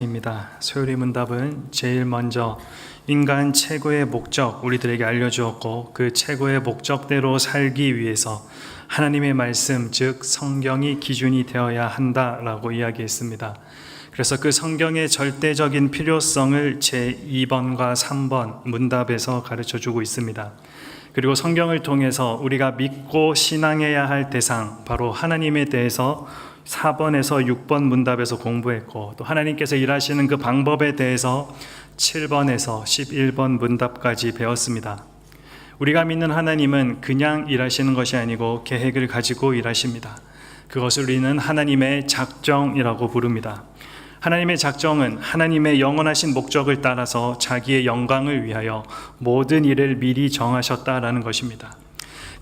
입니다. 소요리 문답은 제일 먼저 인간 최고의 목적 우리들에게 알려주었고, 그 최고의 목적대로 살기 위해서 하나님의 말씀, 즉 성경이 기준이 되어야 한다라고 이야기했습니다. 그래서 그 성경의 절대적인 필요성을 제2번과 3번 문답에서 가르쳐주고 있습니다. 그리고 성경을 통해서 우리가 믿고 신앙해야 할 대상, 바로 하나님에 대해서 4번에서 6번 문답에서 공부했고, 또 하나님께서 일하시는 그 방법에 대해서 7번에서 11번 문답까지 배웠습니다. 우리가 믿는 하나님은 그냥 일하시는 것이 아니고 계획을 가지고 일하십니다. 그것을 우리는 하나님의 작정이라고 부릅니다. 하나님의 작정은 하나님의 영원하신 목적을 따라서 자기의 영광을 위하여 모든 일을 미리 정하셨다라는 것입니다.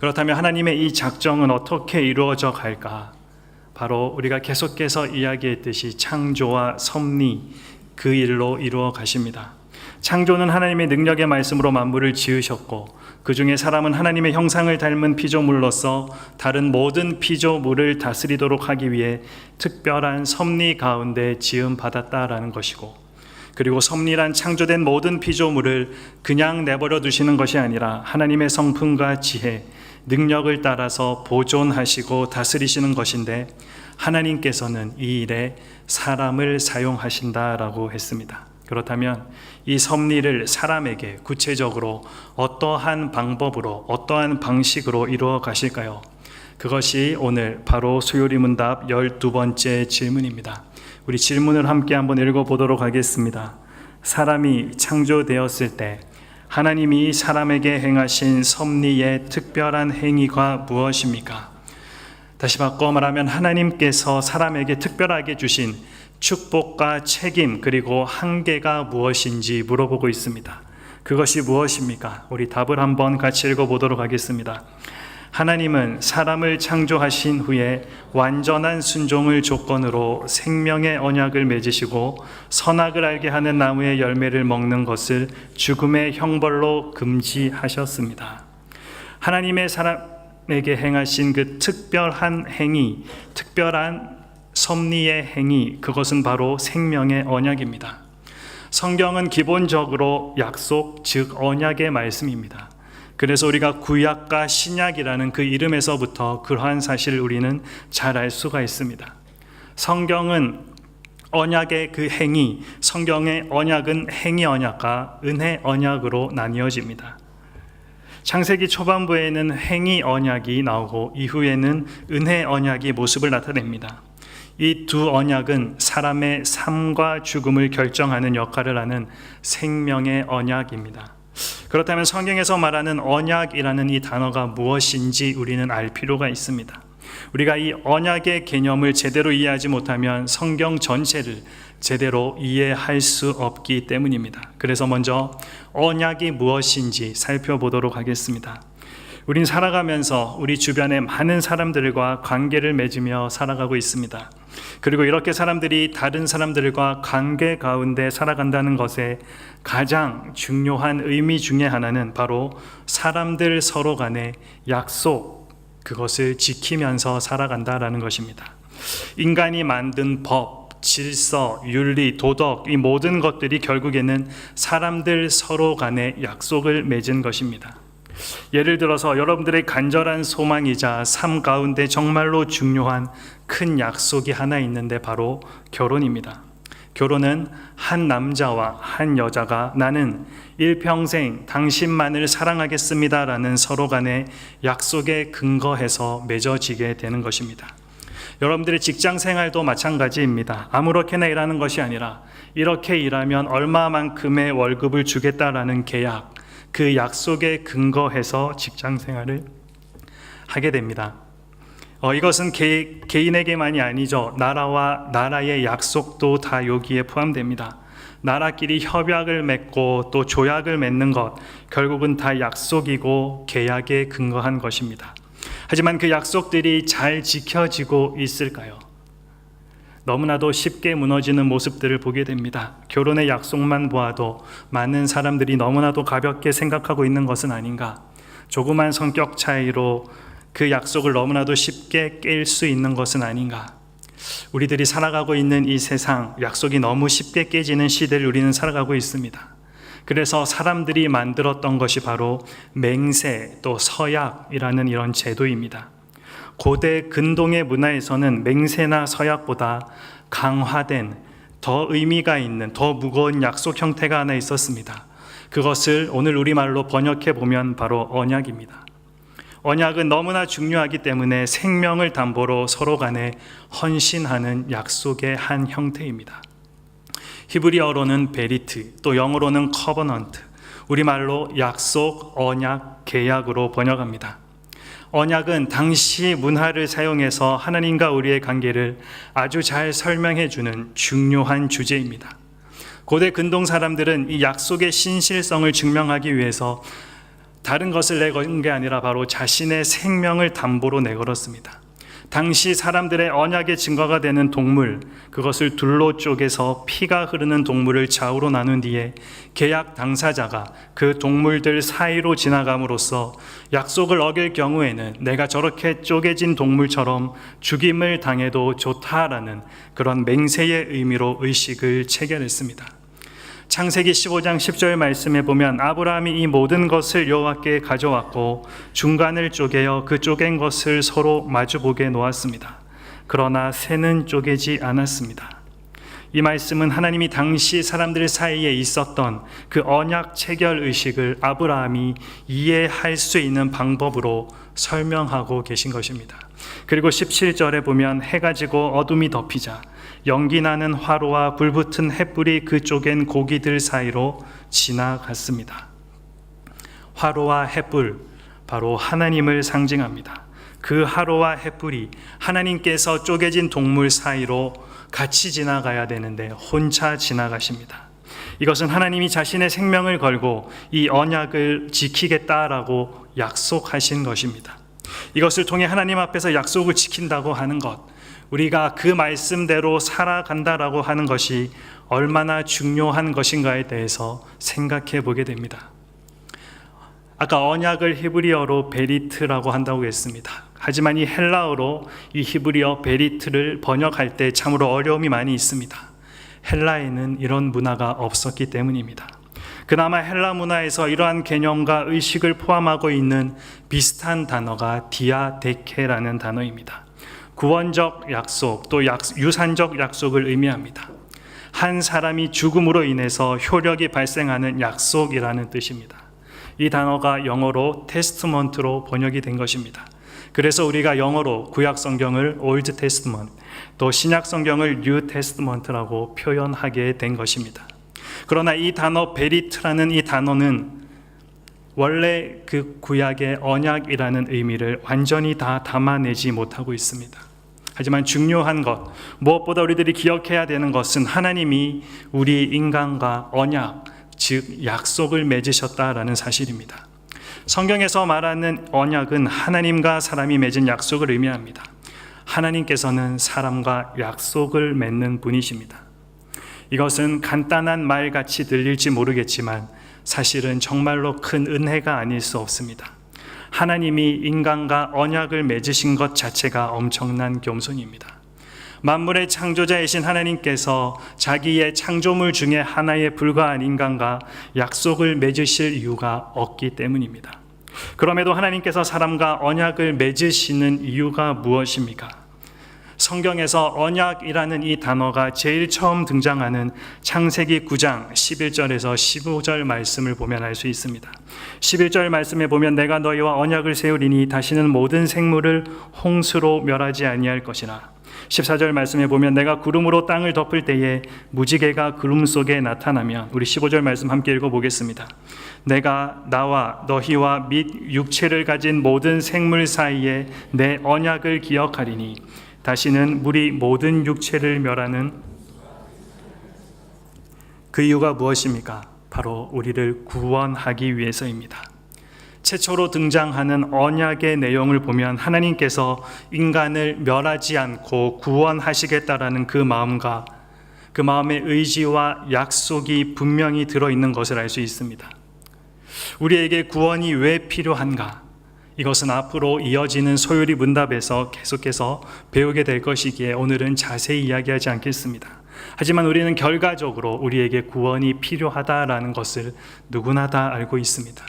그렇다면 하나님의 이 작정은 어떻게 이루어져 갈까? 바로 우리가 계속해서 이야기했듯이 창조와 섭리, 그 일로 이루어 가십니다. 창조는 하나님의 능력의 말씀으로 만물을 지으셨고, 그 중에 사람은 하나님의 형상을 닮은 피조물로서 다른 모든 피조물을 다스리도록 하기 위해 특별한 섭리 가운데 지음받았다라는 것이고, 그리고 섭리란 창조된 모든 피조물을 그냥 내버려 두시는 것이 아니라 하나님의 성품과 지혜, 능력을 따라서 보존하시고 다스리시는 것인데, 하나님께서는 이 일에 사람을 사용하신다라고 했습니다. 그렇다면 이 섭리를 사람에게 구체적으로 어떠한 방법으로, 어떠한 방식으로 이루어 가실까요? 그것이 오늘 바로 소요리 문답 12번째 질문입니다. 우리 질문을 함께 한번 읽어보도록 하겠습니다. 사람이 창조되었을 때 하나님이 사람에게 행하신 섭리의 특별한 행위가 무엇입니까? 다시 바꿔 말하면 하나님께서 사람에게 특별하게 주신 축복과 책임, 그리고 한계가 무엇인지 물어보고 있습니다. 그것이 무엇입니까? 우리 답을 한번 같이 읽어보도록 하겠습니다. 하나님은 사람을 창조하신 후에 완전한 순종을 조건으로 생명의 언약을 맺으시고, 선악을 알게 하는 나무의 열매를 먹는 것을 죽음의 형벌로 금지하셨습니다. 하나님의 사람에게 행하신 그 특별한 행위, 특별한 섭리의 행위, 그것은 바로 생명의 언약입니다. 성경은 기본적으로 약속, 즉 언약의 말씀입니다. 그래서 우리가 구약과 신약이라는 그 이름에서부터 그러한 사실을 우리는 잘 알 수가 있습니다. 성경은 언약의 그 행위, 성경의 언약은 행위 언약과 은혜 언약으로 나뉘어집니다. 창세기 초반부에는 행위 언약이 나오고 이후에는 은혜 언약이 모습을 나타냅니다. 이 두 언약은 사람의 삶과 죽음을 결정하는 역할을 하는 생명의 언약입니다. 그렇다면 성경에서 말하는 언약이라는 이 단어가 무엇인지 우리는 알 필요가 있습니다. 우리가 이 언약의 개념을 제대로 이해하지 못하면 성경 전체를 제대로 이해할 수 없기 때문입니다. 그래서 먼저 언약이 무엇인지 살펴보도록 하겠습니다. 우린 살아가면서 우리 주변에 많은 사람들과 관계를 맺으며 살아가고 있습니다. 그리고 이렇게 사람들이 다른 사람들과 관계 가운데 살아간다는 것에 가장 중요한 의미 중에 하나는 바로 사람들 서로 간의 약속, 그것을 지키면서 살아간다라는 것입니다. 인간이 만든 법, 질서, 윤리, 도덕, 이 모든 것들이 결국에는 사람들 서로 간의 약속을 맺은 것입니다. 예를 들어서 여러분들의 간절한 소망이자 삶 가운데 정말로 중요한 큰 약속이 하나 있는데 바로 결혼입니다. 결혼은 한 남자와 한 여자가 나는 일평생 당신만을 사랑하겠습니다라는 서로 간의 약속에 근거해서 맺어지게 되는 것입니다. 여러분들의 직장 생활도 마찬가지입니다. 아무렇게나 일하는 것이 아니라 이렇게 일하면 얼마만큼의 월급을 주겠다라는 계약, 그 약속에 근거해서 직장 생활을 하게 됩니다. 이것은 개인에게만이 아니죠. 나라와 나라의 약속도 다 여기에 포함됩니다. 나라끼리 협약을 맺고 또 조약을 맺는 것, 결국은 다 약속이고 계약에 근거한 것입니다. 하지만 그 약속들이 잘 지켜지고 있을까요? 너무나도 쉽게 무너지는 모습들을 보게 됩니다. 결혼의 약속만 보아도 많은 사람들이 너무나도 가볍게 생각하고 있는 것은 아닌가? 조그만 성격 차이로 그 약속을 너무나도 쉽게 깰 수 있는 것은 아닌가? 우리들이 살아가고 있는 이 세상, 약속이 너무 쉽게 깨지는 시대를 우리는 살아가고 있습니다. 그래서 사람들이 만들었던 것이 바로 맹세 또 서약이라는 이런 제도입니다. 고대 근동의 문화에서는 맹세나 서약보다 강화된 더 의미가 있는 더 무거운 약속 형태가 하나 있었습니다. 그것을 오늘 우리말로 번역해 보면 바로 언약입니다. 언약은 너무나 중요하기 때문에 생명을 담보로 서로 간에 헌신하는 약속의 한 형태입니다. 히브리어로는 베리트, 또 영어로는 커버넌트, 우리말로 약속, 언약, 계약으로 번역합니다. 언약은 당시 문화를 사용해서 하나님과 우리의 관계를 아주 잘 설명해 주는 중요한 주제입니다. 고대 근동 사람들은 이 약속의 신실성을 증명하기 위해서 다른 것을 내건 게 아니라 바로 자신의 생명을 담보로 내걸었습니다. 당시 사람들의 언약의 증거가 되는 동물, 그것을 둘로 쪼개서 피가 흐르는 동물을 좌우로 나눈 뒤에 계약 당사자가 그 동물들 사이로 지나감으로써 약속을 어길 경우에는 내가 저렇게 쪼개진 동물처럼 죽임을 당해도 좋다라는 그런 맹세의 의미로 의식을 체결했습니다. 창세기 15장 10절 말씀에 보면 아브라함이 이 모든 것을 여호와께 가져왔고 중간을 쪼개어 그 쪼갠 것을 서로 마주보게 놓았습니다. 그러나 새는 쪼개지 않았습니다. 이 말씀은 하나님이 당시 사람들 사이에 있었던 그 언약 체결 의식을 아브라함이 이해할 수 있는 방법으로 설명하고 계신 것입니다. 그리고 17절에 보면 해가 지고 어둠이 덮이자 연기 나는 화로와 불붙은 횃불이 그 쪼갠 고기들 사이로 지나갔습니다. 화로와 횃불, 바로 하나님을 상징합니다. 그 화로와 횃불이 하나님께서 쪼개진 동물 사이로 같이 지나가야 되는데 혼자 지나가십니다. 이것은 하나님이 자신의 생명을 걸고 이 언약을 지키겠다라고 약속하신 것입니다. 이것을 통해 하나님 앞에서 약속을 지킨다고 하는 것, 우리가 그 말씀대로 살아간다라고 하는 것이 얼마나 중요한 것인가에 대해서 생각해 보게 됩니다. 아까 언약을 히브리어로 베리트라고 한다고 했습니다. 하지만 이 헬라어로 이 히브리어 베리트를 번역할 때 참으로 어려움이 많이 있습니다. 헬라에는 이런 문화가 없었기 때문입니다. 그나마 헬라 문화에서 이러한 개념과 의식을 포함하고 있는 비슷한 단어가 디아데케라는 단어입니다. 구원적 약속, 또 유산적 약속을 의미합니다. 한 사람이 죽음으로 인해서 효력이 발생하는 약속이라는 뜻입니다. 이 단어가 영어로 테스트먼트로 번역이 된 것입니다. 그래서 우리가 영어로 구약 성경을 올드 테스트먼트, 또 신약 성경을 뉴 테스트먼트라고 표현하게 된 것입니다. 그러나 이 단어 베리트라는 이 단어는 원래 그 구약의 언약이라는 의미를 완전히 다 담아내지 못하고 있습니다. 하지만 중요한 것, 무엇보다 우리들이 기억해야 되는 것은 하나님이 우리 인간과 언약, 즉 약속을 맺으셨다라는 사실입니다. 성경에서 말하는 언약은 하나님과 사람이 맺은 약속을 의미합니다. 하나님께서는 사람과 약속을 맺는 분이십니다. 이것은 간단한 말같이 들릴지 모르겠지만 사실은 정말로 큰 은혜가 아닐 수 없습니다. 하나님이 인간과 언약을 맺으신 것 자체가 엄청난 겸손입니다. 만물의 창조자이신 하나님께서 자기의 창조물 중에 하나에 불과한 인간과 약속을 맺으실 이유가 없기 때문입니다. 그럼에도 하나님께서 사람과 언약을 맺으시는 이유가 무엇입니까? 성경에서 언약이라는 이 단어가 제일 처음 등장하는 창세기 9장 11절에서 15절 말씀을 보면 알 수 있습니다. 11절 말씀에 보면 내가 너희와 언약을 세우리니 다시는 모든 생물을 홍수로 멸하지 아니할 것이라. 14절 말씀에 보면 내가 구름으로 땅을 덮을 때에 무지개가 구름 속에 나타나면, 우리 15절 말씀 함께 읽어보겠습니다. 내가 나와 너희와 및 육체를 가진 모든 생물 사이에 내 언약을 기억하리니 다시는 물이 모든 육체를 멸하는 그 이유가 무엇입니까? 바로 우리를 구원하기 위해서입니다. 최초로 등장하는 언약의 내용을 보면 하나님께서 인간을 멸하지 않고 구원하시겠다라는 그 마음과 그 마음의 의지와 약속이 분명히 들어있는 것을 알 수 있습니다. 우리에게 구원이 왜 필요한가? 이것은 앞으로 이어지는 소요리 문답에서 계속해서 배우게 될 것이기에 오늘은 자세히 이야기하지 않겠습니다. 하지만 우리는 결과적으로 우리에게 구원이 필요하다라는 것을 누구나 다 알고 있습니다.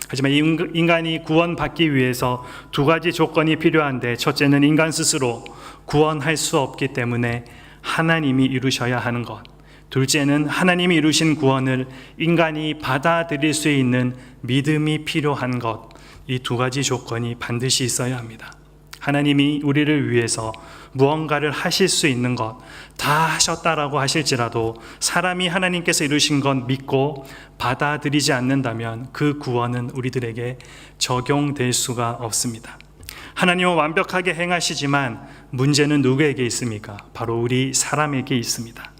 하지만 인간이 구원받기 위해서 두 가지 조건이 필요한데, 첫째는 인간 스스로 구원할 수 없기 때문에 하나님이 이루셔야 하는 것, 둘째는 하나님이 이루신 구원을 인간이 받아들일 수 있는 믿음이 필요한 것, 이 두 가지 조건이 반드시 있어야 합니다. 하나님이 우리를 위해서 무언가를 하실 수 있는 것 다 하셨다라고 하실지라도 사람이 하나님께서 이루신 것 믿고 받아들이지 않는다면 그 구원은 우리들에게 적용될 수가 없습니다. 하나님은 완벽하게 행하시지만 문제는 누구에게 있습니까? 바로 우리 사람에게 있습니다.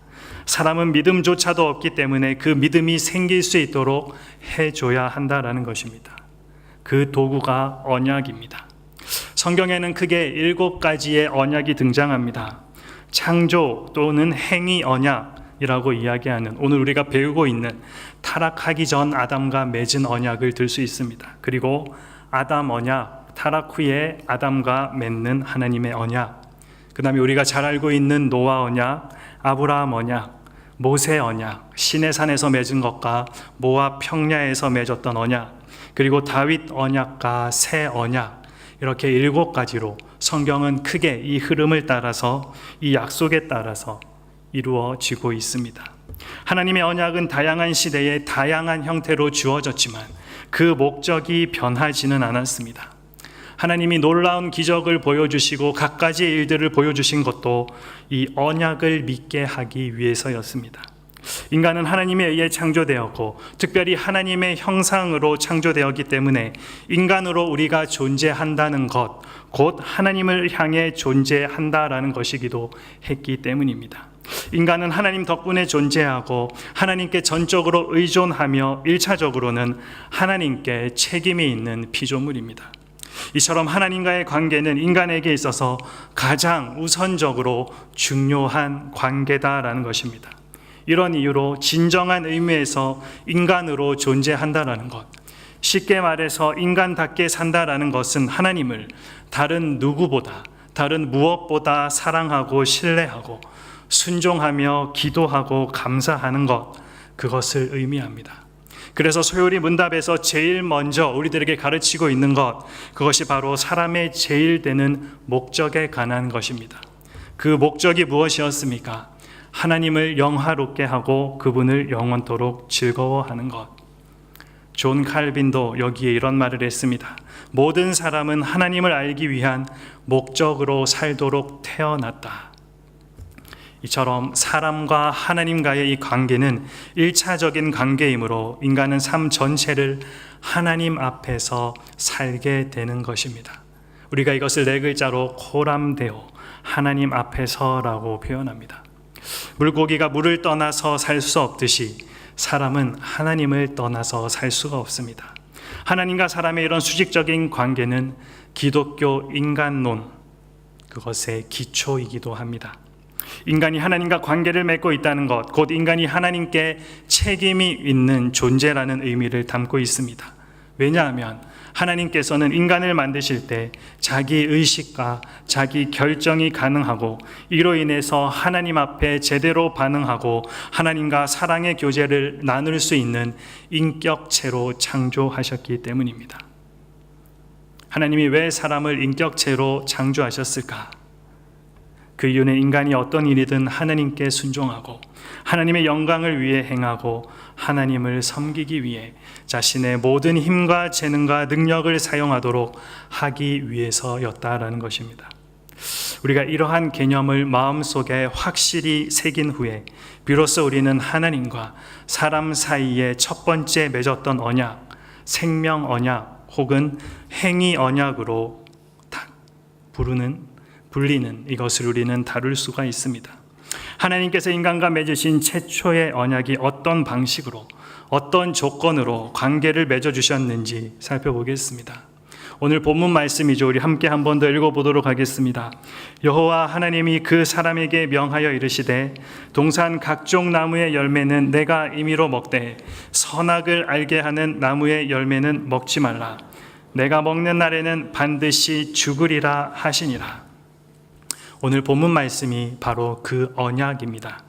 사람은 믿음조차도 없기 때문에 그 믿음이 생길 수 있도록 해줘야 한다라는 것입니다. 그 도구가 언약입니다. 성경에는 크게 7가지의 언약이 등장합니다. 창조 또는 행위 언약이라고 이야기하는, 오늘 우리가 배우고 있는 타락하기 전 아담과 맺은 언약을 들 수 있습니다. 그리고 아담 언약, 타락 후에 아담과 맺는 하나님의 언약, 그 다음에 우리가 잘 알고 있는 노아 언약, 아브라함 언약, 모세 언약, 시내산에서 맺은 것과 모압 평야에서 맺었던 언약, 그리고 다윗 언약과 새 언약, 이렇게 7가지로 성경은 크게 이 흐름을 따라서, 이 약속에 따라서 이루어지고 있습니다. 하나님의 언약은 다양한 시대에 다양한 형태로 주어졌지만 그 목적이 변하지는 않았습니다. 하나님이 놀라운 기적을 보여주시고 갖가지 일들을 보여주신 것도 이 언약을 믿게 하기 위해서였습니다. 인간은 하나님에 의해 창조되었고 특별히 하나님의 형상으로 창조되었기 때문에 인간으로 우리가 존재한다는 것, 곧 하나님을 향해 존재한다라는 것이기도 했기 때문입니다. 인간은 하나님 덕분에 존재하고 하나님께 전적으로 의존하며 1차적으로는 하나님께 책임이 있는 피조물입니다. 이처럼 하나님과의 관계는 인간에게 있어서 가장 우선적으로 중요한 관계다라는 것입니다. 이런 이유로 진정한 의미에서 인간으로 존재한다라는 것, 쉽게 말해서 인간답게 산다라는 것은 하나님을 다른 누구보다, 다른 무엇보다 사랑하고 신뢰하고 순종하며 기도하고 감사하는 것, 그것을 의미합니다. 그래서 소요리 문답에서 제일 먼저 우리들에게 가르치고 있는 것, 그것이 바로 사람의 제일 되는 목적에 관한 것입니다. 그 목적이 무엇이었습니까? 하나님을 영화롭게 하고 그분을 영원토록 즐거워하는 것. 존 칼빈도 여기에 이런 말을 했습니다. 모든 사람은 하나님을 알기 위한 목적으로 살도록 태어났다. 이처럼 사람과 하나님과의 이 관계는 1차적인 관계이므로 인간은 삶 전체를 하나님 앞에서 살게 되는 것입니다. 우리가 이것을 4글자로 코람데오, 하나님 앞에서라고 표현합니다. 물고기가 물을 떠나서 살 수 없듯이 사람은 하나님을 떠나서 살 수가 없습니다. 하나님과 사람의 이런 수직적인 관계는 기독교 인간론, 그것의 기초이기도 합니다. 인간이 하나님과 관계를 맺고 있다는 것, 곧 인간이 하나님께 책임이 있는 존재라는 의미를 담고 있습니다. 왜냐하면 하나님께서는 인간을 만드실 때 자기 의식과 자기 결정이 가능하고 이로 인해서 하나님 앞에 제대로 반응하고 하나님과 사랑의 교제를 나눌 수 있는 인격체로 창조하셨기 때문입니다. 하나님이 왜 사람을 인격체로 창조하셨을까? 그 이유는 인간이 어떤 일이든 하나님께 순종하고 하나님의 영광을 위해 행하고 하나님을 섬기기 위해 자신의 모든 힘과 재능과 능력을 사용하도록 하기 위해서였다라는 것입니다. 우리가 이러한 개념을 마음속에 확실히 새긴 후에 비로소 우리는 하나님과 사람 사이에 첫 번째 맺었던 언약, 생명 언약 혹은 행위 언약으로 불리는 이것을 우리는 다룰 수가 있습니다. 하나님께서 인간과 맺으신 최초의 언약이 어떤 방식으로, 어떤 조건으로 관계를 맺어주셨는지 살펴보겠습니다. 오늘 본문 말씀이죠. 우리 함께 한 번 더 읽어보도록 하겠습니다. 여호와 하나님이 그 사람에게 명하여 이르시되 동산 각종 나무의 열매는 내가 임의로 먹되 선악을 알게 하는 나무의 열매는 먹지 말라. 내가 먹는 날에는 반드시 죽으리라 하시니라. 오늘 본문 말씀이 바로 그 언약입니다.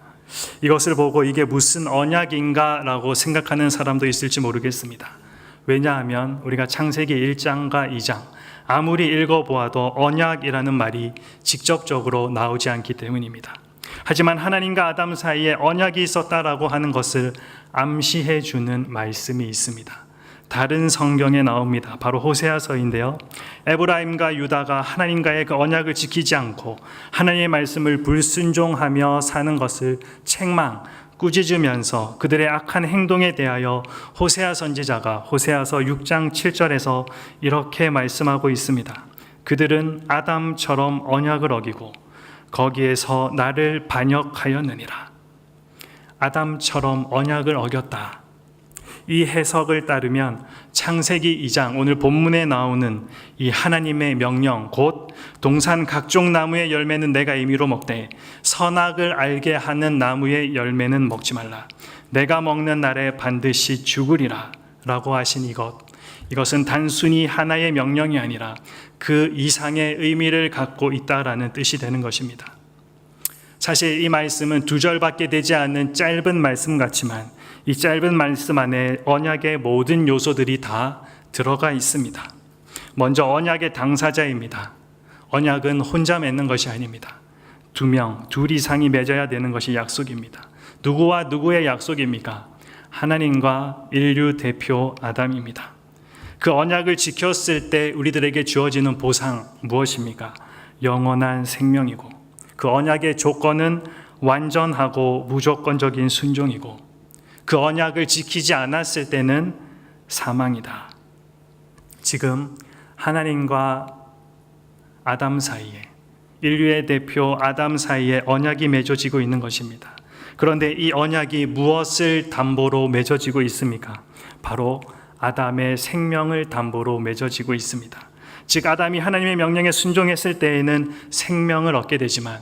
이것을 보고 이게 무슨 언약인가 라고 생각하는 사람도 있을지 모르겠습니다. 왜냐하면 우리가 창세기 1장과 2장 아무리 읽어보아도 언약이라는 말이 직접적으로 나오지 않기 때문입니다. 하지만 하나님과 아담 사이에 언약이 있었다라고 하는 것을 암시해 주는 말씀이 있습니다. 다른 성경에 나옵니다. 바로 호세아서인데요. 에브라임과 유다가 하나님과의 그 언약을 지키지 않고 하나님의 말씀을 불순종하며 사는 것을 책망, 꾸짖으면서 그들의 악한 행동에 대하여 호세아 선지자가 호세아서 6장 7절에서 이렇게 말씀하고 있습니다. 그들은 아담처럼 언약을 어기고 거기에서 나를 반역하였느니라. 아담처럼 언약을 어겼다. 이 해석을 따르면 창세기 2장 오늘 본문에 나오는 이 하나님의 명령 곧 동산 각종 나무의 열매는 내가 임의로 먹되 선악을 알게 하는 나무의 열매는 먹지 말라. 내가 먹는 날에 반드시 죽으리라 라고 하신 이것은 단순히 하나의 명령이 아니라 그 이상의 의미를 갖고 있다라는 뜻이 되는 것입니다. 사실 이 말씀은 2절밖에 되지 않는 짧은 말씀 같지만 이 짧은 말씀 안에 언약의 모든 요소들이 다 들어가 있습니다. 먼저 언약의 당사자입니다. 언약은 혼자 맺는 것이 아닙니다. 둘 이상이 맺어야 되는 것이 약속입니다. 누구와 누구의 약속입니까? 하나님과 인류 대표 아담입니다. 그 언약을 지켰을 때 우리들에게 주어지는 보상 무엇입니까? 영원한 생명이고 그 언약의 조건은 완전하고 무조건적인 순종이고 그 언약을 지키지 않았을 때는 사망이다. 지금 하나님과 아담 사이에 인류의 대표 아담 사이에 언약이 맺어지고 있는 것입니다. 그런데 이 언약이 무엇을 담보로 맺어지고 있습니까? 바로 아담의 생명을 담보로 맺어지고 있습니다. 즉 아담이 하나님의 명령에 순종했을 때에는 생명을 얻게 되지만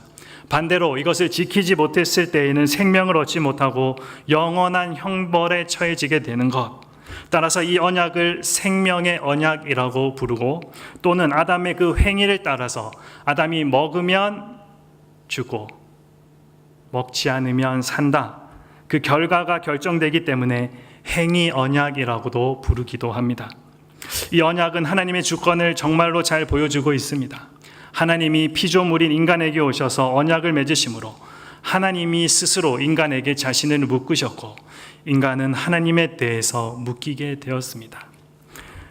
반대로 이것을 지키지 못했을 때에는 생명을 얻지 못하고 영원한 형벌에 처해지게 되는 것. 따라서 이 언약을 생명의 언약이라고 부르고 또는 아담의 그 행위를 따라서 아담이 먹으면 죽고 먹지 않으면 산다. 그 결과가 결정되기 때문에 행위 언약이라고도 부르기도 합니다. 이 언약은 하나님의 주권을 정말로 잘 보여주고 있습니다. 하나님이 피조물인 인간에게 오셔서 언약을 맺으심으로 하나님이 스스로 인간에게 자신을 묶으셨고 인간은 하나님에 대해서 묶이게 되었습니다.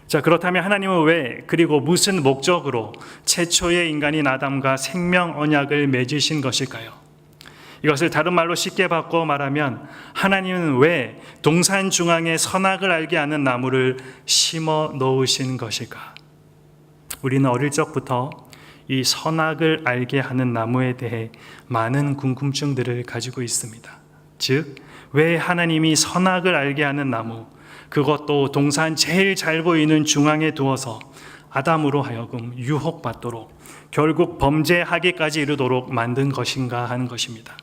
자, 그렇다면 하나님은 왜 그리고 무슨 목적으로 최초의 인간인 아담과 생명 언약을 맺으신 것일까요? 이것을 다른 말로 쉽게 바꿔 말하면 하나님은 왜 동산 중앙에 선악을 알게 하는 나무를 심어 놓으신 것일까? 우리는 어릴 적부터 이 선악을 알게 하는 나무에 대해 많은 궁금증들을 가지고 있습니다. 즉, 왜 하나님이 선악을 알게 하는 나무, 그것도 동산 제일 잘 보이는 중앙에 두어서 아담으로 하여금 유혹받도록 결국 범죄하기까지 이르도록 만든 것인가 하는 것입니다.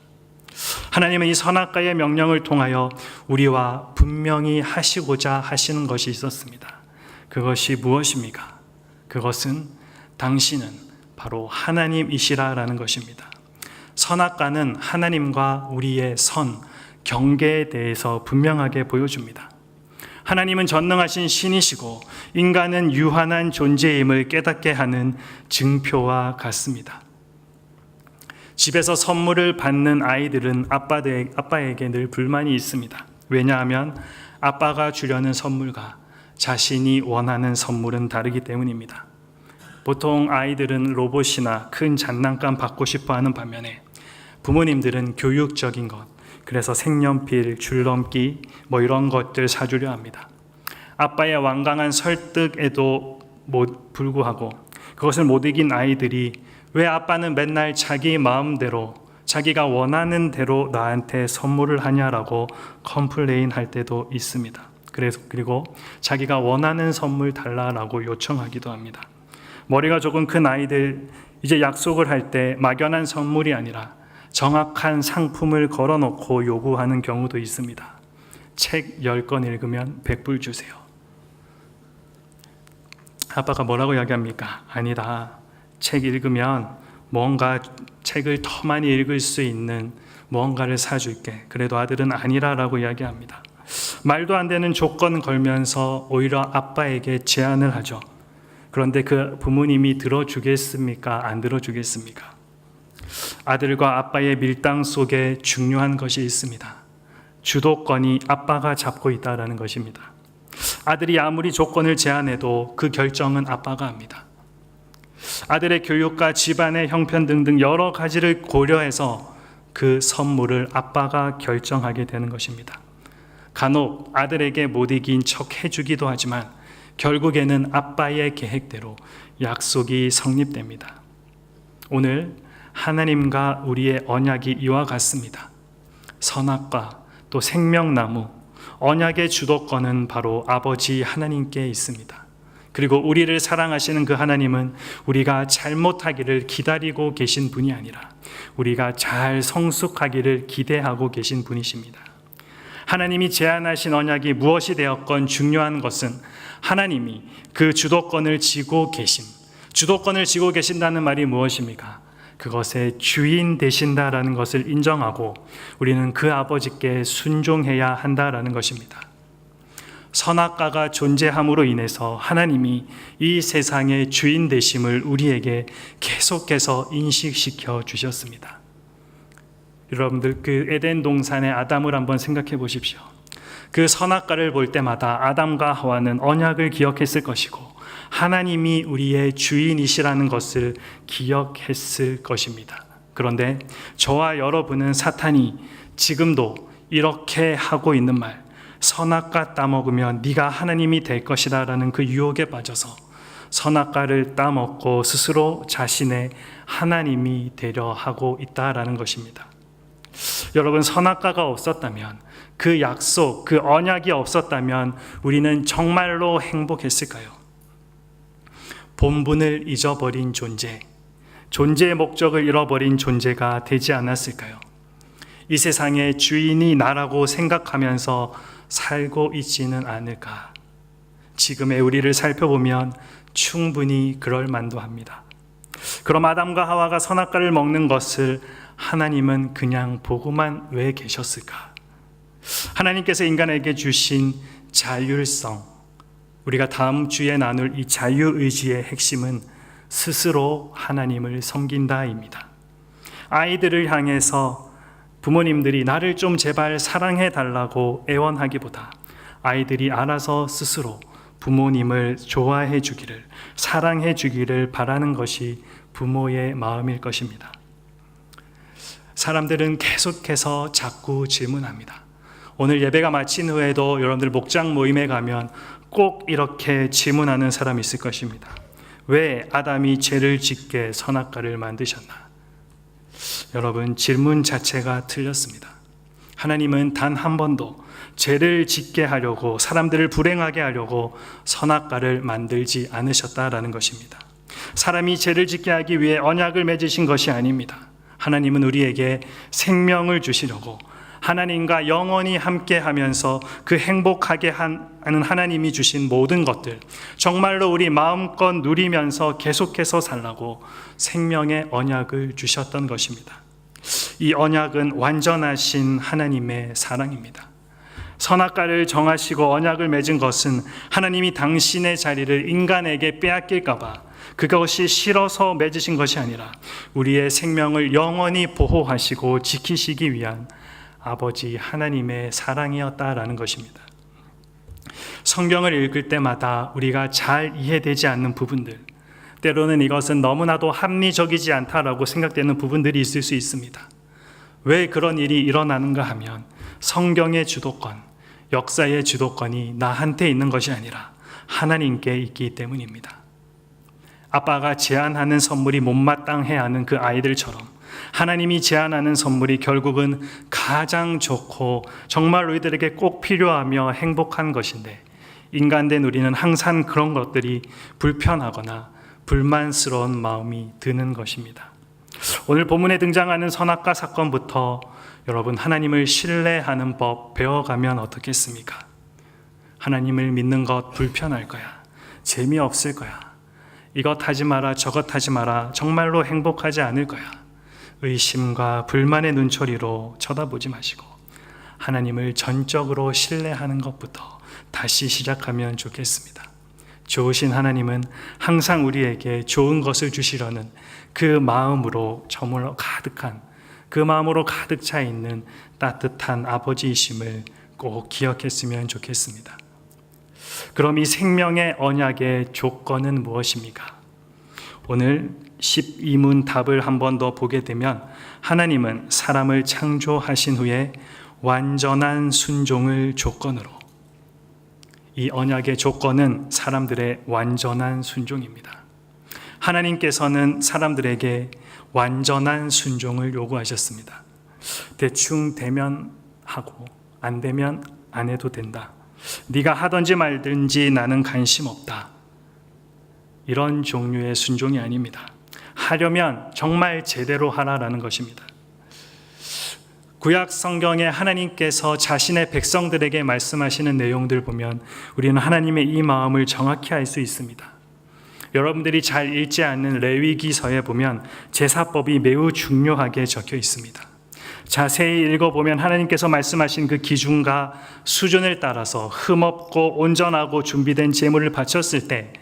하나님은 이 선악과의 명령을 통하여 우리와 분명히 하시고자 하시는 것이 있었습니다. 그것이 무엇입니까? 그것은 당신은 바로 하나님이시라라는 것입니다. 선악과는 하나님과 우리의 선, 경계에 대해서 분명하게 보여줍니다. 하나님은 전능하신 신이시고 인간은 유한한 존재임을 깨닫게 하는 증표와 같습니다. 집에서 선물을 받는 아이들은 아빠에게 늘 불만이 있습니다. 왜냐하면 아빠가 주려는 선물과 자신이 원하는 선물은 다르기 때문입니다. 보통 아이들은 로봇이나 큰 장난감 받고 싶어 하는 반면에 부모님들은 교육적인 것, 그래서 색연필, 줄넘기 이런 것들 사주려 합니다. 아빠의 완강한 설득에도 불구하고 그것을 못 이긴 아이들이 왜 아빠는 맨날 자기 마음대로 자기가 원하는 대로 나한테 선물을 하냐라고 컴플레인 할 때도 있습니다. 그리고 자기가 원하는 선물 달라라고 요청하기도 합니다. 머리가 조금 큰 아이들 이제 약속을 할 때 막연한 선물이 아니라 정확한 상품을 걸어놓고 요구하는 경우도 있습니다. 책 10권 읽으면 100불 주세요. 아빠가 뭐라고 이야기합니까? 아니다. 책 읽으면 뭔가 책을 더 많이 읽을 수 있는 무언가를 사줄게. 그래도 아들은 아니라라고 이야기합니다. 말도 안 되는 조건 걸면서 오히려 아빠에게 제안을 하죠. 그런데 그 부모님이 들어주겠습니까? 안 들어주겠습니까? 아들과 아빠의 밀당 속에 중요한 것이 있습니다. 주도권이 아빠가 잡고 있다는 것입니다. 아들이 아무리 조건을 제안해도 그 결정은 아빠가 합니다. 아들의 교육과 집안의 형편 등등 여러 가지를 고려해서 그 선물을 아빠가 결정하게 되는 것입니다. 간혹 아들에게 못 이긴 척 해주기도 하지만 결국에는 아빠의 계획대로 약속이 성립됩니다. 오늘 하나님과 우리의 언약이 이와 같습니다. 선악과 또 생명나무, 언약의 주도권은 바로 아버지 하나님께 있습니다. 그리고 우리를 사랑하시는 그 하나님은 우리가 잘못하기를 기다리고 계신 분이 아니라 우리가 잘 성숙하기를 기대하고 계신 분이십니다. 하나님이 제안하신 언약이 무엇이 되었건 중요한 것은 하나님이 그 주도권을 쥐고 계심. 주도권을 쥐고 계신다는 말이 무엇입니까? 그것의 주인 되신다라는 것을 인정하고 우리는 그 아버지께 순종해야 한다라는 것입니다. 선악과가 존재함으로 인해서 하나님이 이 세상의 주인 되심을 우리에게 계속해서 인식시켜 주셨습니다. 여러분들 그 에덴 동산의 아담을 한번 생각해 보십시오. 그 선악과를 볼 때마다 아담과 하와는 언약을 기억했을 것이고 하나님이 우리의 주인이시라는 것을 기억했을 것입니다. 그런데 저와 여러분은 사탄이 지금도 이렇게 하고 있는 말, 선악과 따먹으면 네가 하나님이 될 것이다 라는 그 유혹에 빠져서 선악과를 따먹고 스스로 자신의 하나님이 되려 하고 있다라는 것입니다. 여러분, 선악과가 없었다면, 그 약속, 그 언약이 없었다면 우리는 정말로 행복했을까요? 본분을 잊어버린 존재, 존재의 목적을 잃어버린 존재가 되지 않았을까요? 이 세상의 주인이 나라고 생각하면서 살고 있지는 않을까? 지금의 우리를 살펴보면 충분히 그럴 만도 합니다. 그럼 아담과 하와가 선악과를 먹는 것을 하나님은 그냥 보고만 왜 계셨을까? 하나님께서 인간에게 주신 자율성, 우리가 다음 주에 나눌 이 자유의지의 핵심은 스스로 하나님을 섬긴다입니다. 아이들을 향해서 부모님들이 나를 좀 제발 사랑해 달라고 애원하기보다 아이들이 알아서 스스로 부모님을 좋아해 주기를, 사랑해 주기를 바라는 것이 부모의 마음일 것입니다. 사람들은 계속해서 자꾸 질문합니다. 오늘 예배가 마친 후에도 여러분들 목장 모임에 가면 꼭 이렇게 질문하는 사람이 있을 것입니다. 왜 아담이 죄를 짓게 선악과를 만드셨나? 여러분, 질문 자체가 틀렸습니다. 하나님은 단 한 번도 죄를 짓게 하려고, 사람들을 불행하게 하려고 선악과를 만들지 않으셨다라는 것입니다. 사람이 죄를 짓게 하기 위해 언약을 맺으신 것이 아닙니다. 하나님은 우리에게 생명을 주시려고, 하나님과 영원히 함께 하면서 그 행복하게 하는 하나님이 주신 모든 것들, 정말로 우리 마음껏 누리면서 계속해서 살라고 생명의 언약을 주셨던 것입니다. 이 언약은 완전하신 하나님의 사랑입니다. 선악과를 정하시고 언약을 맺은 것은 하나님이 당신의 자리를 인간에게 빼앗길까 봐, 그것이 싫어서 맺으신 것이 아니라 우리의 생명을 영원히 보호하시고 지키시기 위한 아버지 하나님의 사랑이었다라는 것입니다. 성경을 읽을 때마다 우리가 잘 이해되지 않는 부분들, 때로는 이것은 너무나도 합리적이지 않다라고 생각되는 부분들이 있을 수 있습니다. 왜 그런 일이 일어나는가 하면 성경의 주도권, 역사의 주도권이 나한테 있는 것이 아니라 하나님께 있기 때문입니다. 아빠가 제안하는 선물이 못마땅해 하는 그 아이들처럼 하나님이 제안하는 선물이 결국은 가장 좋고 정말 우리들에게 꼭 필요하며 행복한 것인데, 인간된 우리는 항상 그런 것들이 불편하거나 불만스러운 마음이 드는 것입니다. 오늘 본문에 등장하는 선악과 사건부터 여러분, 하나님을 신뢰하는 법 배워가면 어떻겠습니까? 하나님을 믿는 것 불편할 거야. 재미없을 거야. 이것 하지 마라, 저것 하지 마라. 정말로 행복하지 않을 거야. 의심과 불만의 눈초리로 쳐다보지 마시고 하나님을 전적으로 신뢰하는 것부터 다시 시작하면 좋겠습니다. 좋으신 하나님은 항상 우리에게 좋은 것을 주시려는 그 마음으로 저물어 가득한, 그 마음으로 가득 차 있는 따뜻한 아버지이심을 꼭 기억했으면 좋겠습니다. 그럼 이 생명의 언약의 조건은 무엇입니까? 오늘 12문 답을 한 번 더 보게 되면 하나님은 사람을 창조하신 후에 완전한 순종을 조건으로, 이 언약의 조건은 사람들의 완전한 순종입니다. 하나님께서는 사람들에게 완전한 순종을 요구하셨습니다. 대충 되면 하고 안 되면 안 해도 된다. 네가 하든지 말든지 나는 관심 없다. 이런 종류의 순종이 아닙니다. 하려면 정말 제대로 하라라는 것입니다. 구약 성경에 하나님께서 자신의 백성들에게 말씀하시는 내용들 보면 우리는 하나님의 이 마음을 정확히 알 수 있습니다. 여러분들이 잘 읽지 않는 레위기서에 보면 제사법이 매우 중요하게 적혀 있습니다. 자세히 읽어보면 하나님께서 말씀하신 그 기준과 수준을 따라서 흠없고 온전하고 준비된 제물을 바쳤을 때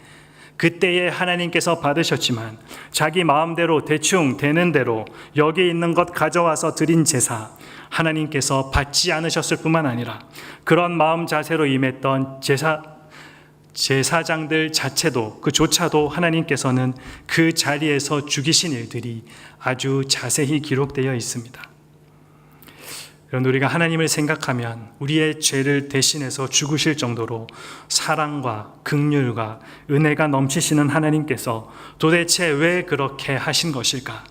그때에 하나님께서 받으셨지만 자기 마음대로 대충 되는 대로 여기 있는 것 가져와서 드린 제사, 하나님께서 받지 않으셨을 뿐만 아니라 그런 마음 자세로 임했던 제사장들 자체도, 그조차도 하나님께서는 그 자리에서 죽이신 일들이 아주 자세히 기록되어 있습니다. 여러분, 우리가 하나님을 생각하면 우리의 죄를 대신해서 죽으실 정도로 사랑과 긍휼과 은혜가 넘치시는 하나님께서 도대체 왜 그렇게 하신 것일까?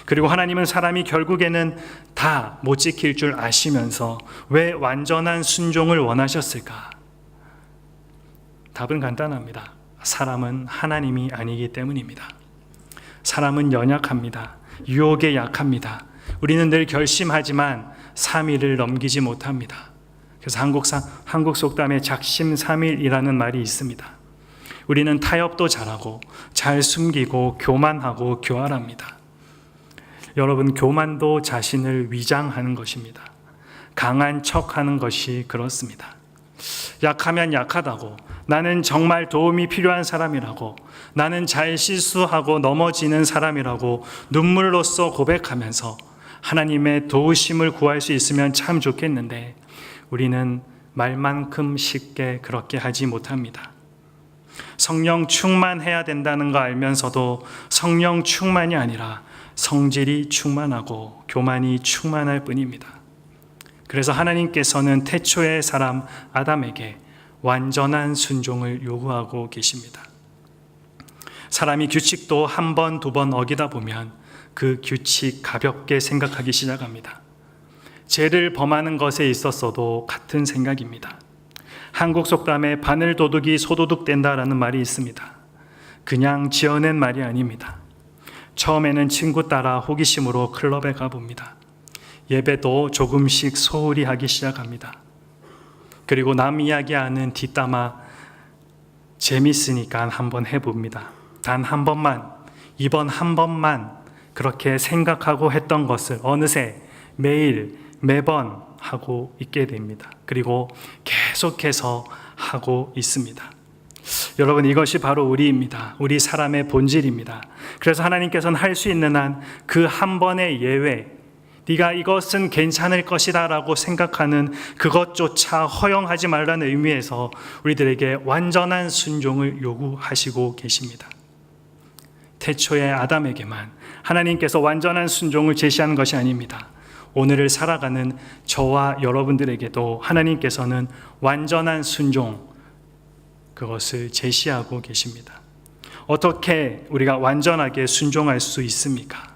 그리고 하나님은 사람이 결국에는 다 못 지킬 줄 아시면서 왜 완전한 순종을 원하셨을까? 답은 간단합니다. 사람은 하나님이 아니기 때문입니다. 사람은 연약합니다. 유혹에 약합니다. 우리는 늘 결심하지만 3일을 넘기지 못합니다. 그래서 한국 속담에 작심삼일이라는 말이 있습니다. 우리는 타협도 잘하고 잘 숨기고 교만하고 교활합니다. 여러분, 교만도 자신을 위장하는 것입니다. 강한 척하는 것이 그렇습니다. 약하면 약하다고, 나는 정말 도움이 필요한 사람이라고, 나는 잘 실수하고 넘어지는 사람이라고 눈물로써 고백하면서 하나님의 도우심을 구할 수 있으면 참 좋겠는데 우리는 말만큼 쉽게 그렇게 하지 못합니다. 성령 충만해야 된다는 거 알면서도 성령 충만이 아니라 성질이 충만하고 교만이 충만할 뿐입니다. 그래서 하나님께서는 태초의 사람 아담에게 완전한 순종을 요구하고 계십니다. 사람이 규칙도 한 번, 두 번 어기다 보면 그 규칙 가볍게 생각하기 시작합니다. 죄를 범하는 것에 있었어도 같은 생각입니다. 한국 속담에 바늘 도둑이 소도둑 된다라는 말이 있습니다. 그냥 지어낸 말이 아닙니다. 처음에는 친구 따라 호기심으로 클럽에 가봅니다. 예배도 조금씩 소홀히 하기 시작합니다. 그리고 남 이야기하는 뒷담화 재밌으니까 한번 해봅니다. 단 한 번만, 이번 한 번만 그렇게 생각하고 했던 것을 어느새 매일 매번 하고 있게 됩니다. 그리고 계속해서 하고 있습니다. 여러분, 이것이 바로 우리입니다. 우리 사람의 본질입니다. 그래서 하나님께서는 할 수 있는 한 그 한 번의 예외, 네가 이것은 괜찮을 것이다 라고 생각하는 그것조차 허용하지 말라는 의미에서 우리들에게 완전한 순종을 요구하시고 계십니다. 태초의 아담에게만 하나님께서 완전한 순종을 제시하는 것이 아닙니다. 오늘을 살아가는 저와 여러분들에게도 하나님께서는 완전한 순종, 그것을 제시하고 계십니다. 어떻게 우리가 완전하게 순종할 수 있습니까?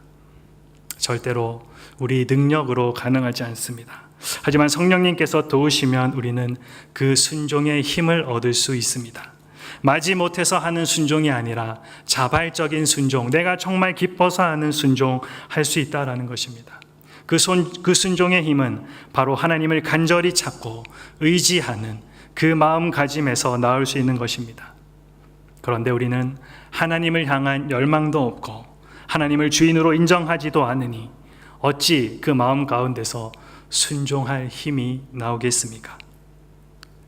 절대로 우리 능력으로 가능하지 않습니다. 하지만 성령님께서 도우시면 우리는 그 순종의 힘을 얻을 수 있습니다. 마지못해서 하는 순종이 아니라 자발적인 순종, 내가 정말 기뻐서 하는 순종 할 수 있다라는 것입니다. 그 순종의 힘은 바로 하나님을 간절히 찾고 의지하는 그 마음가짐에서 나올 수 있는 것입니다. 그런데 우리는 하나님을 향한 열망도 없고 하나님을 주인으로 인정하지도 않으니 어찌 그 마음 가운데서 순종할 힘이 나오겠습니까?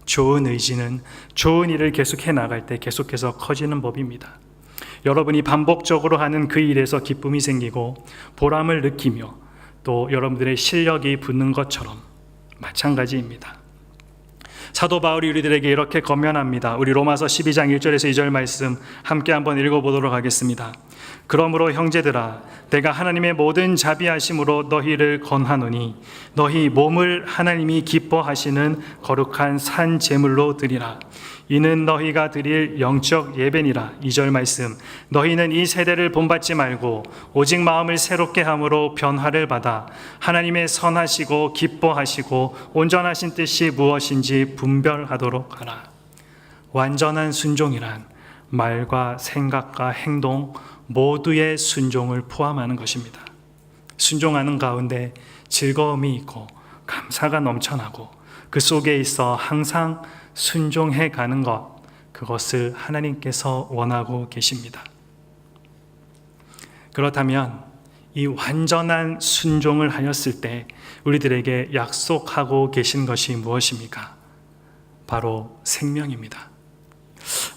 좋은 의지는 좋은 일을 계속해 나갈 때 계속해서 커지는 법입니다. 여러분이 반복적으로 하는 그 일에서 기쁨이 생기고 보람을 느끼며 또 여러분들의 실력이 붙는 것처럼 마찬가지입니다. 사도 바울이 우리들에게 이렇게 권면합니다. 우리 로마서 12장 1절에서 2절 말씀 함께 한번 읽어보도록 하겠습니다. 그러므로 형제들아, 내가 하나님의 모든 자비하심으로 너희를 권하노니 너희 몸을 하나님이 기뻐하시는 거룩한 산 제물로 드리라. 이는 너희가 드릴 영적 예배니라. 2절 말씀, 너희는 이 세대를 본받지 말고 오직 마음을 새롭게 함으로 변화를 받아 하나님의 선하시고 기뻐하시고 온전하신 뜻이 무엇인지 분별하도록 하라. 완전한 순종이란 말과 생각과 행동 모두의 순종을 포함하는 것입니다. 순종하는 가운데 즐거움이 있고 감사가 넘쳐나고 그 속에 있어 항상 순종해 가는 것, 그것을 하나님께서 원하고 계십니다. 그렇다면 이 완전한 순종을 하였을 때 우리들에게 약속하고 계신 것이 무엇입니까? 바로 생명입니다.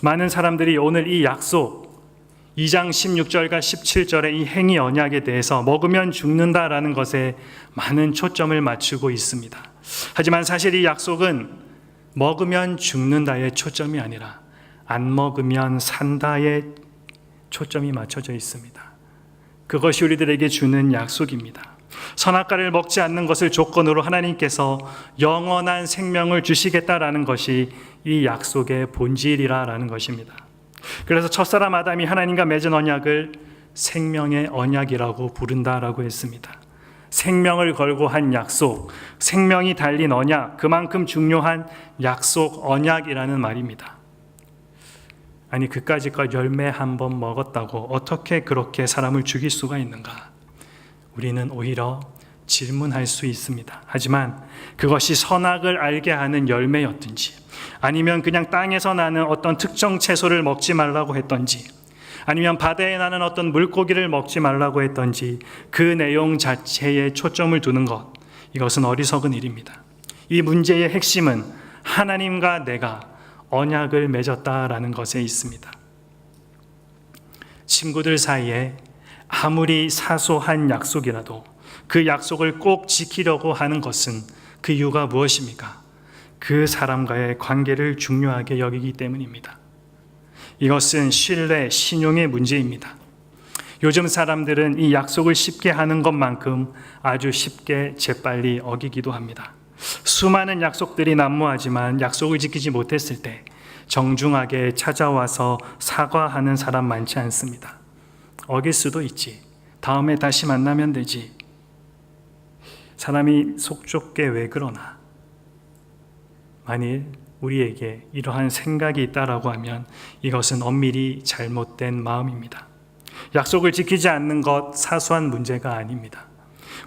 많은 사람들이 오늘 이 약속 2장 16절과 17절의 이 행위 언약에 대해서 먹으면 죽는다라는 것에 많은 초점을 맞추고 있습니다. 하지만 사실 이 약속은 먹으면 죽는다의 초점이 아니라 안 먹으면 산다의 초점이 맞춰져 있습니다. 그것이 우리들에게 주는 약속입니다. 선악과를 먹지 않는 것을 조건으로 하나님께서 영원한 생명을 주시겠다라는 것이 이 약속의 본질이라는 것입니다. 그래서 첫사람 아담이 하나님과 맺은 언약을 생명의 언약이라고 부른다라고 했습니다. 생명을 걸고 한 약속, 생명이 달린 언약, 그만큼 중요한 약속 언약이라는 말입니다. 아니, 그까짓 열매 한 번 먹었다고 어떻게 그렇게 사람을 죽일 수가 있는가? 우리는 오히려 질문할 수 있습니다. 하지만 그것이 선악을 알게 하는 열매였든지 아니면 그냥 땅에서 나는 어떤 특정 채소를 먹지 말라고 했던지 아니면 바다에 나는 어떤 물고기를 먹지 말라고 했던지 그 내용 자체에 초점을 두는 것, 이것은 어리석은 일입니다. 이 문제의 핵심은 하나님과 내가 언약을 맺었다라는 것에 있습니다. 친구들 사이에 아무리 사소한 약속이라도 그 약속을 꼭 지키려고 하는 것은 그 이유가 무엇입니까? 그 사람과의 관계를 중요하게 여기기 때문입니다. 이것은 신뢰, 신용의 문제입니다. 요즘 사람들은 이 약속을 쉽게 하는 것만큼 아주 쉽게 재빨리 어기기도 합니다. 수많은 약속들이 난무하지만 약속을 지키지 못했을 때 정중하게 찾아와서 사과하는 사람 많지 않습니다. 어길 수도 있지. 다음에 다시 만나면 되지. 사람이 속 좁게 왜 그러나? 만일 우리에게 이러한 생각이 있다라고 하면 이것은 엄밀히 잘못된 마음입니다. 약속을 지키지 않는 것 사소한 문제가 아닙니다.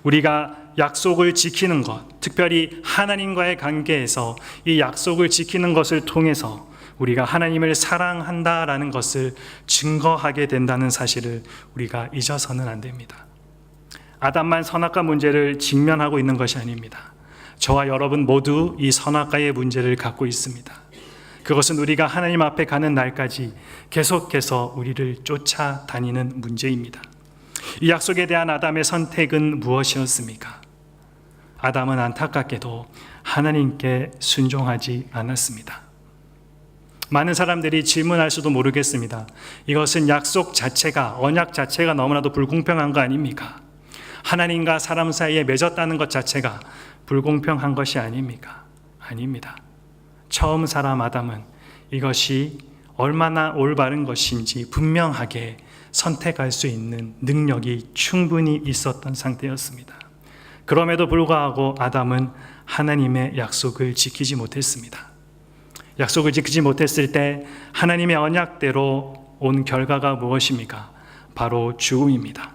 우리가 약속을 지키는 것, 특별히 하나님과의 관계에서 이 약속을 지키는 것을 통해서 우리가 하나님을 사랑한다라는 것을 증거하게 된다는 사실을 우리가 잊어서는 안 됩니다. 아담만 선악과 문제를 직면하고 있는 것이 아닙니다. 저와 여러분 모두 이 선악과의 문제를 갖고 있습니다. 그것은 우리가 하나님 앞에 가는 날까지 계속해서 우리를 쫓아다니는 문제입니다. 이 약속에 대한 아담의 선택은 무엇이었습니까? 아담은 안타깝게도 하나님께 순종하지 않았습니다. 많은 사람들이 질문할 수도 모르겠습니다. 이것은 약속 자체가, 언약 자체가 너무나도 불공평한 거 아닙니까? 하나님과 사람 사이에 맺었다는 것 자체가 불공평한 것이 아닙니까? 아닙니다. 처음 사람 아담은 이것이 얼마나 올바른 것인지 분명하게 선택할 수 있는 능력이 충분히 있었던 상태였습니다. 그럼에도 불구하고 아담은 하나님의 약속을 지키지 못했습니다. 약속을 지키지 못했을 때 하나님의 언약대로 온 결과가 무엇입니까? 바로 죽음입니다.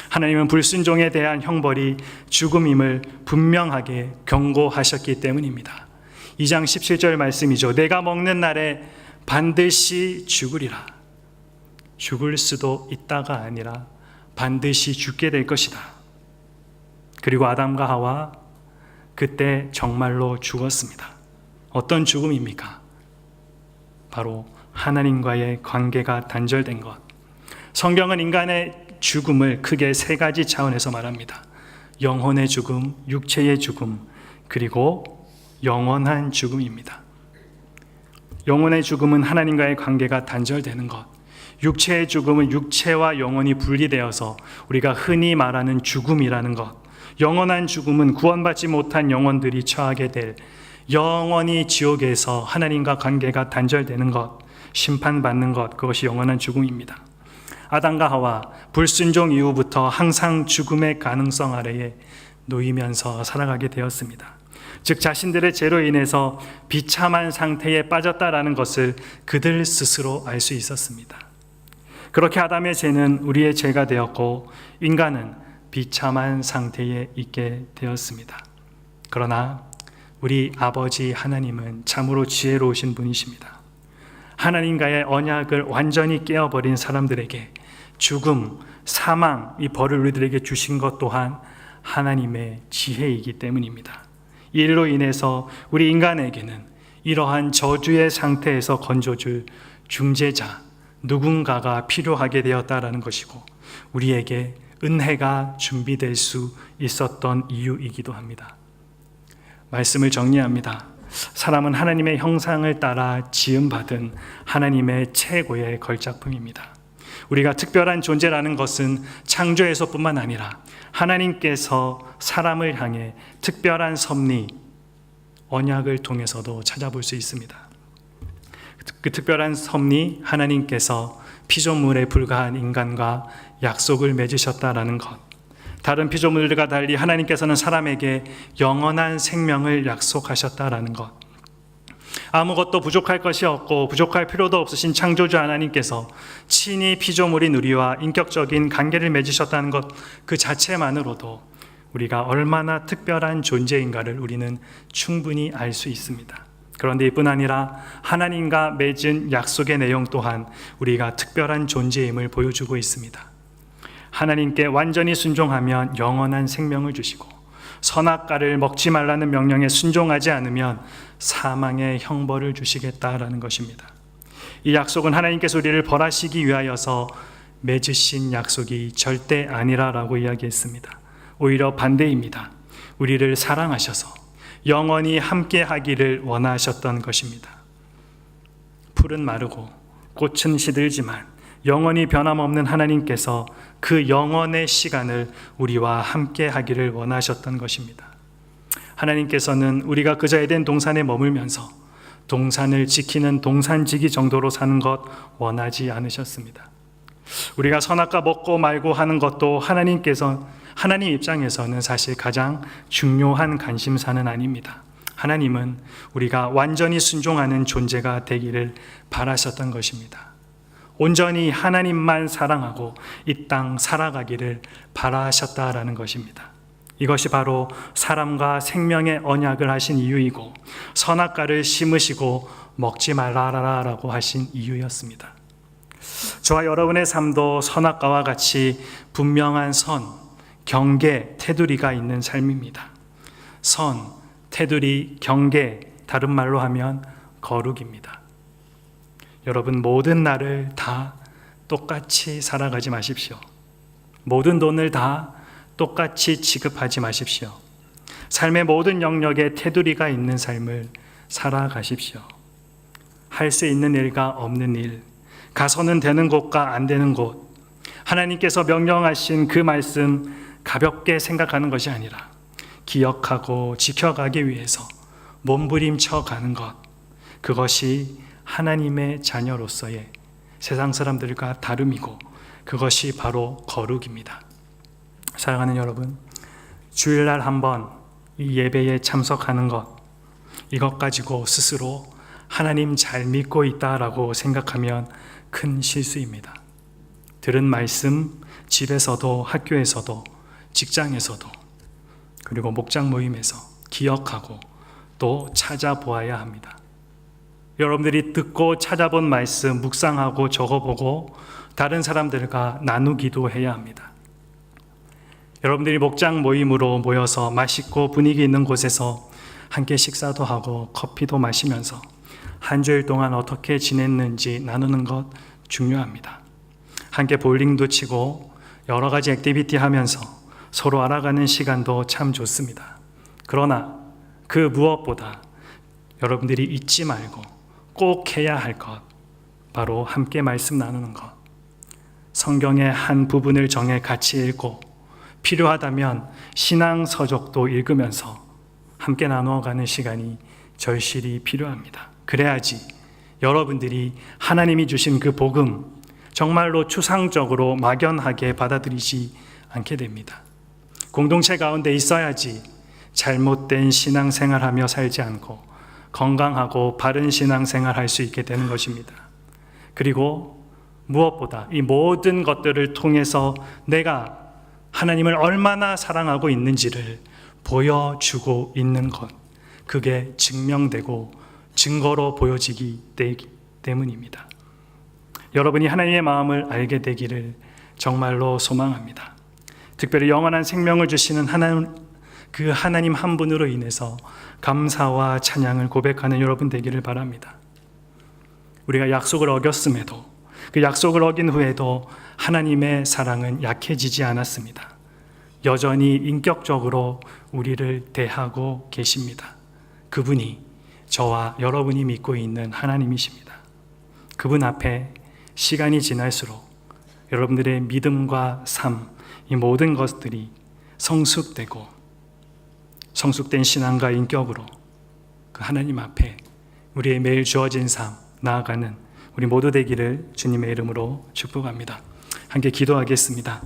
하나님은 불순종에 대한 형벌이 죽음임을 분명하게 경고하셨기 때문입니다. 2장 17절 말씀이죠. 내가 먹는 날에 반드시 죽으리라. 죽을 수도 있다가 아니라 반드시 죽게 될 것이다. 그리고 아담과 하와 그때 정말로 죽었습니다. 어떤 죽음입니까? 바로 하나님과의 관계가 단절된 것. 성경은 인간의 죽음을 크게 세 가지 차원에서 말합니다. 영혼의 죽음, 육체의 죽음, 그리고 영원한 죽음입니다. 영혼의 죽음은 하나님과의 관계가 단절되는 것. 육체의 죽음은 육체와 영혼이 분리되어서 우리가 흔히 말하는 죽음이라는 것. 영원한 죽음은 구원받지 못한 영혼들이 처하게 될 영원히 지옥에서 하나님과 관계가 단절되는 것, 심판받는 것, 그것이 영원한 죽음입니다. 아담과 하와 불순종 이후부터 항상 죽음의 가능성 아래에 놓이면서 살아가게 되었습니다. 즉 자신들의 죄로 인해서 비참한 상태에 빠졌다라는 것을 그들 스스로 알 수 있었습니다. 그렇게 아담의 죄는 우리의 죄가 되었고 인간은 비참한 상태에 있게 되었습니다. 그러나 우리 아버지 하나님은 참으로 지혜로우신 분이십니다. 하나님과의 언약을 완전히 깨어버린 사람들에게 죽음, 사망, 이 벌을 우리들에게 주신 것 또한 하나님의 지혜이기 때문입니다. 이 일로 인해서 우리 인간에게는 이러한 저주의 상태에서 건져줄 중재자, 누군가가 필요하게 되었다라는 것이고 우리에게 은혜가 준비될 수 있었던 이유이기도 합니다. 말씀을 정리합니다. 사람은 하나님의 형상을 따라 지음받은 하나님의 최고의 걸작품입니다. 우리가 특별한 존재라는 것은 창조에서뿐만 아니라 하나님께서 사람을 향해 특별한 섭리, 언약을 통해서도 찾아볼 수 있습니다. 그 특별한 섭리, 하나님께서 피조물에 불과한 인간과 약속을 맺으셨다라는 것. 다른 피조물들과 달리 하나님께서는 사람에게 영원한 생명을 약속하셨다라는 것. 아무것도 부족할 것이 없고 부족할 필요도 없으신 창조주 하나님께서 친히 피조물인 우리와 인격적인 관계를 맺으셨다는 것 그 자체만으로도 우리가 얼마나 특별한 존재인가를 우리는 충분히 알 수 있습니다. 그런데 이뿐 아니라 하나님과 맺은 약속의 내용 또한 우리가 특별한 존재임을 보여주고 있습니다. 하나님께 완전히 순종하면 영원한 생명을 주시고 선악과를 먹지 말라는 명령에 순종하지 않으면 사망의 형벌을 주시겠다라는 것입니다. 이 약속은 하나님께서 우리를 벌하시기 위하여서 맺으신 약속이 절대 아니라라고 이야기했습니다. 오히려 반대입니다. 우리를 사랑하셔서 영원히 함께 하기를 원하셨던 것입니다. 풀은 마르고 꽃은 시들지만 영원히 변함없는 하나님께서 그 영원의 시간을 우리와 함께 하기를 원하셨던 것입니다. 하나님께서는 우리가 그저 에덴 동산에 머물면서 동산을 지키는 동산지기 정도로 사는 것 원하지 않으셨습니다. 우리가 선악과 먹고 말고 하는 것도 하나님 입장에서는 사실 가장 중요한 관심사는 아닙니다. 하나님은 우리가 완전히 순종하는 존재가 되기를 바라셨던 것입니다. 온전히 하나님만 사랑하고 이 땅 살아가기를 바라셨다라는 것입니다. 이것이 바로 사람과 생명의 언약을 하신 이유이고 선악과를 심으시고 먹지 말라라고 하신 이유였습니다. 저와 여러분의 삶도 선악과와 같이 분명한 선, 경계, 테두리가 있는 삶입니다. 선, 테두리, 경계, 다른 말로 하면 거룩입니다. 여러분 모든 날을 다 똑같이 살아가지 마십시오. 모든 돈을 다 똑같이 지급하지 마십시오. 삶의 모든 영역에 테두리가 있는 삶을 살아가십시오. 할 수 있는 일과 없는 일, 가서는 되는 곳과 안 되는 곳, 하나님께서 명령하신 그 말씀 가볍게 생각하는 것이 아니라 기억하고 지켜가기 위해서 몸부림쳐 가는 것, 그것이 하나님의 자녀로서의 세상 사람들과 다름이고 그것이 바로 거룩입니다. 사랑하는 여러분, 주일날 한번 이 예배에 참석하는 것, 이것 가지고 스스로 하나님 잘 믿고 있다라고 생각하면 큰 실수입니다. 들은 말씀 집에서도 학교에서도 직장에서도 그리고 목장 모임에서 기억하고 또 찾아보아야 합니다. 여러분들이 듣고 찾아본 말씀 묵상하고 적어보고 다른 사람들과 나누기도 해야 합니다. 여러분들이 목장 모임으로 모여서 맛있고 분위기 있는 곳에서 함께 식사도 하고 커피도 마시면서 한 주일 동안 어떻게 지냈는지 나누는 것 중요합니다. 함께 볼링도 치고 여러 가지 액티비티 하면서 서로 알아가는 시간도 참 좋습니다. 그러나 그 무엇보다 여러분들이 잊지 말고 꼭 해야 할 것, 바로 함께 말씀 나누는 것. 성경의 한 부분을 정해 같이 읽고 필요하다면 신앙 서적도 읽으면서 함께 나누어가는 시간이 절실히 필요합니다. 그래야지 여러분들이 하나님이 주신 그 복음 정말로 추상적으로 막연하게 받아들이지 않게 됩니다. 공동체 가운데 있어야지 잘못된 신앙생활하며 살지 않고 건강하고 바른 신앙생활 할 수 있게 되는 것입니다. 그리고 무엇보다 이 모든 것들을 통해서 내가 하나님을 얼마나 사랑하고 있는지를 보여주고 있는 것, 그게 증명되고 증거로 보여지기 때문입니다. 여러분이 하나님의 마음을 알게 되기를 정말로 소망합니다. 특별히 영원한 생명을 주시는 그 하나님 한 분으로 인해서 감사와 찬양을 고백하는 여러분 되기를 바랍니다. 우리가 약속을 어겼음에도 그 약속을 어긴 후에도 하나님의 사랑은 약해지지 않았습니다. 여전히 인격적으로 우리를 대하고 계십니다. 그분이 저와 여러분이 믿고 있는 하나님이십니다. 그분 앞에 시간이 지날수록 여러분들의 믿음과 삶, 이 모든 것들이 성숙되고 성숙된 신앙과 인격으로 그 하나님 앞에 우리의 매일 주어진 삶 나아가는 우리 모두 되기를 주님의 이름으로 축복합니다. 함께 기도하겠습니다.